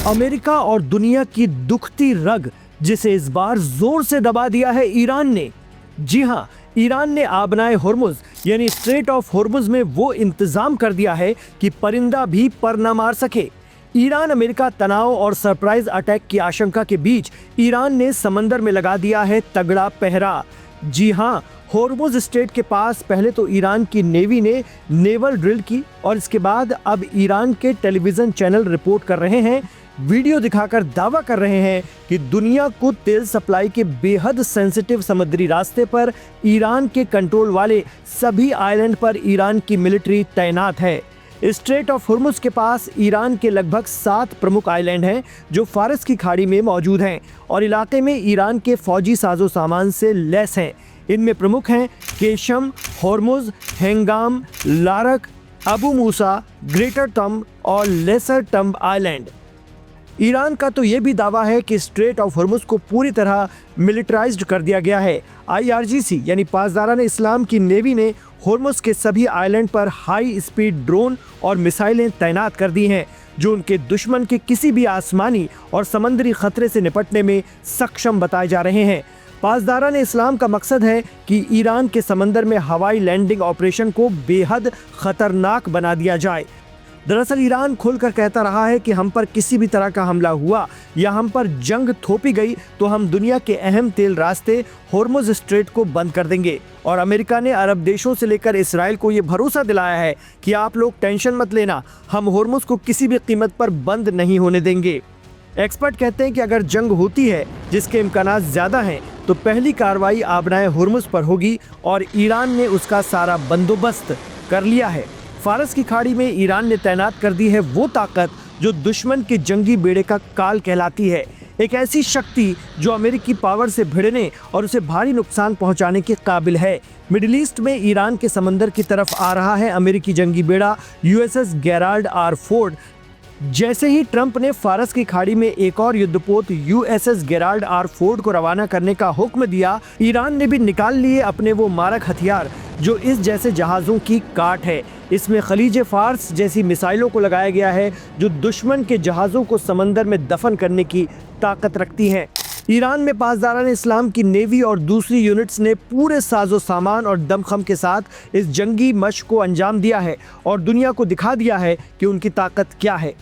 America और दुनिया की दुखती रग, जिसे इस बार जोर से दबा दिया है ईरान ने। जी हां, ईरान ने आबनाए हुर्मुज यानी स्ट्रेट ऑफ हुर्मुज में वो इंतजाम कर दिया है कि परिंदा भी पर न मार सके। ईरान अमेरिका तनाव और सरप्राइज अटैक की आशंका के बीच ईरान ने समंदर में लगा दिया है तगड़ा पहरा। जी हां, हुर्मुज स्ट्रेट के पास पहले तो ईरान की नेवी ने नेवल ड्रिल की और इसके बाद अब ईरान के टेलीविजन चैनल रिपोर्ट कर रहे हैं, वीडियो दिखाकर दावा कर रहे हैं कि दुनिया को तेल सप्लाई के बेहद सेंसिटिव समुद्री रास्ते पर ईरान के कंट्रोल वाले सभी आइलैंड पर ईरान की मिलिट्री तैनात है। स्ट्रेट ऑफ हुर्मुज के पास ईरान के लगभग 7 प्रमुख आइलैंड हैं जो फारस की खाड़ी में मौजूद हैं और इलाके में ईरान के फौजी साजो सामान से लैस हैं। इनमें प्रमुख हैं केशम, हुर्मुज, हेंगाम, लारक, अबू मूसा, ग्रेटर तंब और लेसर तंब आइलैंड। ईरान का तो ये भी दावा है कि स्ट्रेट ऑफ हुर्मुज को पूरी तरह मिलिटराइज्ड कर दिया गया है। IRGC यानी पासदारान इस्लाम की नेवी ने हुर्मुज के सभी आइलैंड पर हाई स्पीड ड्रोन और मिसाइलें तैनात कर दी हैं जो उनके दुश्मन के किसी भी आसमानी और समंदरी खतरे से निपटने में सक्षम बताए जा रहे हैं। पासदारान इस्लाम का मकसद है कि ईरान के समंदर में हवाई लैंडिंग ऑपरेशन को बेहद खतरनाक बना दिया जाए। दरअसल ईरान खुलकर कहता रहा है कि हम पर किसी भी तरह का हमला हुआ या हम पर जंग थोपी गई तो हम दुनिया के अहम तेल रास्ते हुर्मुज स्ट्रेट को बंद कर देंगे। और अमेरिका ने अरब देशों से लेकर इसराइल को ये भरोसा दिलाया है कि आप लोग टेंशन मत लेना, हम हुर्मुज को किसी भी कीमत पर बंद नहीं होने देंगे। एक्सपर्ट कहते हैं कि अगर जंग होती है, जिसके इम्कानात ज़्यादा हैं, तो पहली कार्रवाई आबनाए हुर्मुज पर होगी और ईरान ने उसका सारा बंदोबस्त कर लिया है। फारस की खाड़ी में ईरान ने तैनात कर दी है वो ताकत जो दुश्मन के जंगी बेड़े का काल कहलाती है, एक ऐसी शक्ति जो अमेरिकी पावर से भिड़ने और उसे भारी नुकसान पहुंचाने के काबिल है। मिडिल ईस्ट में ईरान के समंदर की तरफ आ रहा है अमेरिकी जंगी बेड़ा USS गेराल्ड R. फोर्ड। जैसे ही ट्रंप ने फारस की खाड़ी में एक और युद्धपोत USS गेराल्ड R. फोर्ड को रवाना करने का हुक्म दिया, ईरान ने भी निकाल लिए अपने वो मारक हथियार जो इस जैसे जहाज़ों की काट है। इसमें खलीज फार्स जैसी मिसाइलों को लगाया गया है जो दुश्मन के जहाज़ों को समंदर में दफन करने की ताकत रखती हैं। ईरान में पासदारान इस्लाम की नेवी और दूसरी यूनिट्स ने पूरे साजो सामान और दमखम के साथ इस जंगी मशक को अंजाम दिया है और दुनिया को दिखा दिया है कि उनकी ताकत क्या है।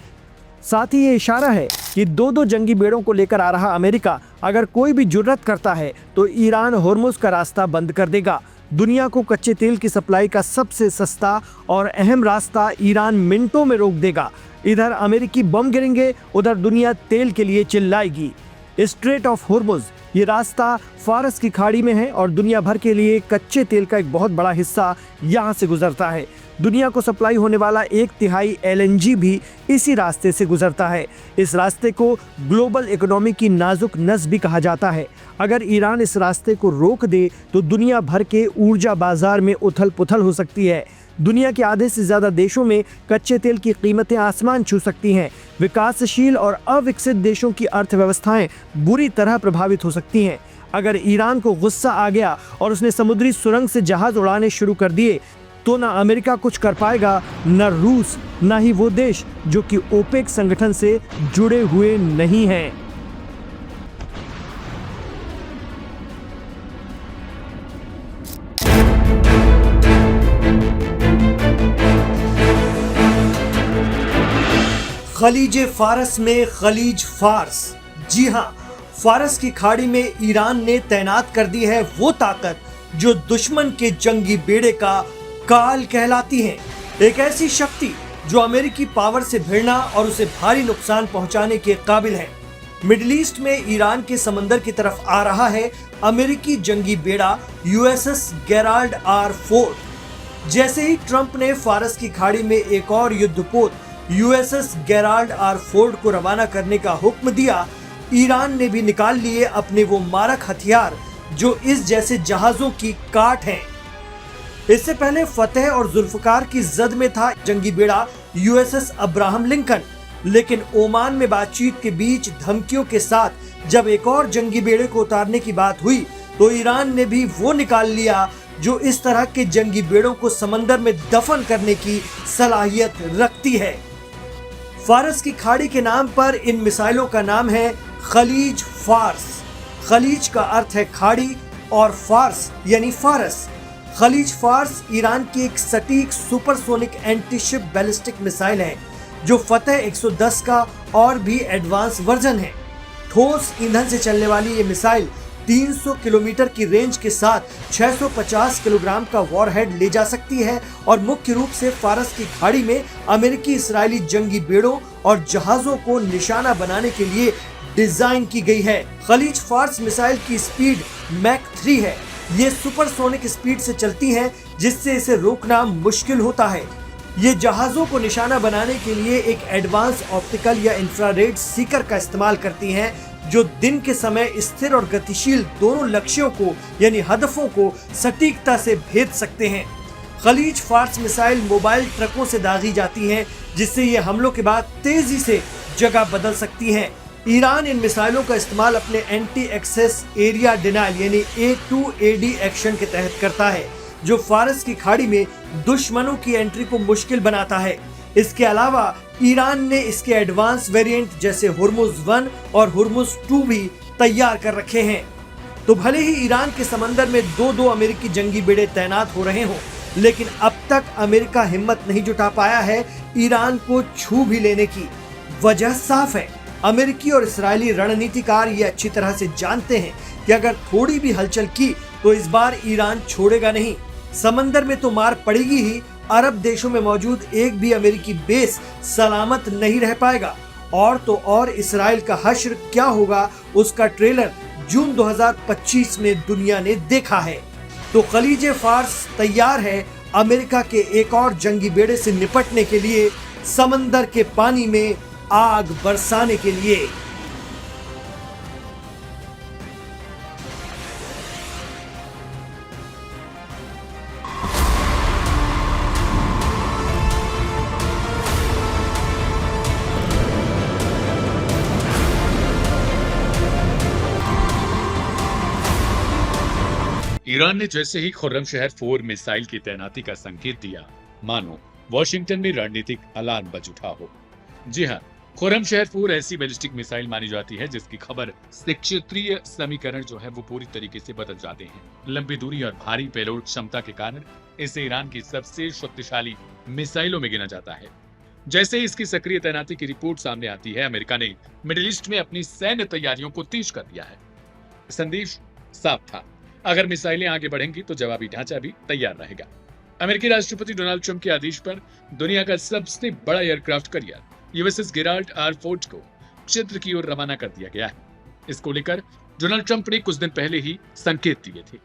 साथ ही ये इशारा है कि दो जंगी बेड़ों को लेकर आ रहा अमेरिका अगर कोई भी जुर्रत करता है तो ईरान हुर्मुज का रास्ता बंद कर देगा। दुनिया को कच्चे तेल की सप्लाई का सबसे सस्ता और अहम रास्ता ईरान मिनटों में रोक देगा। इधर अमेरिकी बम गिरेंगे, उधर दुनिया तेल के लिए चिल्लाएगी। स्ट्रेट ऑफ हुर्मुज ये रास्ता फारस की खाड़ी में है और दुनिया भर के लिए कच्चे तेल का एक बहुत बड़ा हिस्सा यहाँ से गुजरता है। दुनिया को सप्लाई होने वाला 1/3 LNG भी इसी रास्ते से गुजरता है। इस रास्ते को ग्लोबल इकोनॉमी की नाजुक नस भी कहा जाता है। अगर ईरान इस रास्ते को रोक दे तो दुनिया भर के ऊर्जा बाजार में उथल पुथल हो सकती है। दुनिया के आधे से ज़्यादा देशों में कच्चे तेल की कीमतें आसमान छू सकती हैं। विकासशील और अविकसित देशों की अर्थव्यवस्थाएं बुरी तरह प्रभावित हो सकती हैं। अगर ईरान को गुस्सा आ गया और उसने समुद्री सुरंग से जहाज उड़ाने शुरू कर दिए तो ना अमेरिका कुछ कर पाएगा, न रूस, ना ही वो देश जो कि ओपेक संगठन से जुड़े हुए नहीं हैं। खलीज फारस में खलीज फार्स। जी हां, फारस की खाड़ी में ईरान ने तैनात कर दी है वो ताकत जो दुश्मन के जंगी बेड़े का काल कहलाती है, एक ऐसी शक्ति जो अमेरिकी पावर से भिड़ना और उसे भारी नुकसान पहुंचाने के काबिल है। मिडिल ईस्ट में ईरान के समंदर की तरफ आ रहा है अमेरिकी जंगी बेड़ा USS गेराल्ड R. फोर्ड। जैसे ही ट्रंप ने फारस की खाड़ी में एक और युद्धपोत USS गेराल्ड R. फोर्ड को रवाना करने का हुक्म दिया, ईरान ने भी निकाल लिए अपने वो मारक हथियार जो इस जैसे जहाजों की काट हैं। इससे पहले फतेह और जुल्फकार की जद में था जंगी बेड़ा USS अब्राहम लिंकन, लेकिन ओमान में बातचीत के बीच धमकियों के साथ जब एक और जंगी बेड़े को उतारने की बात हुई तो ईरान ने भी वो निकाल लिया जो इस तरह के जंगी बेड़ों को समंदर में दफन करने की सलाहियत रखती है। फारस की खाड़ी के नाम पर इन मिसाइलों का नाम है खलीज फार्स। खलीज का अर्थ है खाड़ी और फार्स यानी फारस। खलीज फार्स ईरान की एक सटीक सुपरसोनिक एंटीशिप बैलिस्टिक मिसाइल है जो फतेह 110 का और भी एडवांस वर्जन है। ठोस ईंधन से चलने वाली ये मिसाइल 300 किलोमीटर की रेंज के साथ 650 किलोग्राम का वॉरहेड ले जा सकती है और मुख्य रूप से फारस की खाड़ी में अमेरिकी इस्राएली जंगी बेड़ों और जहाजों को निशाना बनाने के लिए डिजाइन की गई है। खलीज फार्स मिसाइल की स्पीड मैक 3 है। ये सुपरसोनिक स्पीड से चलती है जिससे इसे रोकना मुश्किल होता है। ये जहाजों को निशाना बनाने के लिए एक एडवांस ऑप्टिकल या इंफ्रारेड सीकर का इस्तेमाल करती हैं जो दिन के समय स्थिर और गतिशील दोनों लक्ष्यों को यानी हदफों को सटीकता से भेद सकते हैं। खलीज फार्स मिसाइल मोबाइल ट्रकों से दागी जाती हैं जिससे ये हमलों के बाद तेजी से जगह बदल सकती हैं। ईरान इन मिसाइलों का इस्तेमाल अपने एंटी एक्सेस एरिया डिनाइल यानी A2AD एक्शन के तहत करता है जो फारस की खाड़ी में दुश्मनों की एंट्री को मुश्किल बनाता है। इसके अलावा ईरान ने इसके एडवांस वेरिएंट जैसे हुर्मुज 1 और हुर्मुज 2 भी तैयार कर रखे हैं। तो भले ही ईरान के समंदर में दो अमेरिकी जंगी बेड़े तैनात हो रहे हों, लेकिन अब तक अमेरिका हिम्मत नहीं जुटा पाया है ईरान को छू भी लेने की। वजह साफ है, अमेरिकी और इस्राएली रणनीतिकार ये अच्छी तरह से जानते हैं कि अगर थोड़ी भी हलचल की तो इस बार ईरान छोड़ेगा नहीं। समंदर में तो मार पड़ेगी ही, अरब देशों में मौजूद एक भी अमेरिकी बेस सलामत नहीं रह पाएगा। और तो और इस्राएल का हश्र क्या होगा उसका ट्रेलर जून 2025 में दुनिया ने देखा है। तो खलीज फार्स तैयार है अमेरिका के एक और जंगी बेड़े से निपटने के लिए, समंदर के पानी में आग बरसाने के लिए। ईरान ने जैसे ही खुर्रमशहर 4 मिसाइल की तैनाती का संकेत दिया, मानो वॉशिंगटन में रणनीतिक अलार्म बज उठा हो। जी हाँ, खुर्रमशहर 4 ऐसी बैलिस्टिक मिसाइल मानी जाती है जिसकी खबर से क्षेत्रीय समीकरण जो है वो पूरी तरीके से बदल जाते हैं। लंबी दूरी और भारी पेलोड क्षमता के कारण इसे ईरान की सबसे शक्तिशाली मिसाइलों में गिना जाता है। जैसे ही इसकी सक्रिय तैनाती की रिपोर्ट सामने आती है, अमेरिका ने मिडिल ईस्ट में अपनी सैन्य तैयारियों को तेज कर दिया है। संदेश साफ था, अगर मिसाइलें आगे बढ़ेंगी तो जवाबी ढांचा भी तैयार रहेगा। अमेरिकी राष्ट्रपति डोनाल्ड ट्रंप के आदेश पर दुनिया का सबसे बड़ा aircraft carrier USS Gerald R. Ford को क्षेत्र की ओर रवाना कर दिया गया है। इसको लेकर डोनाल्ड ट्रंप ने कुछ दिन पहले ही संकेत दिए थे।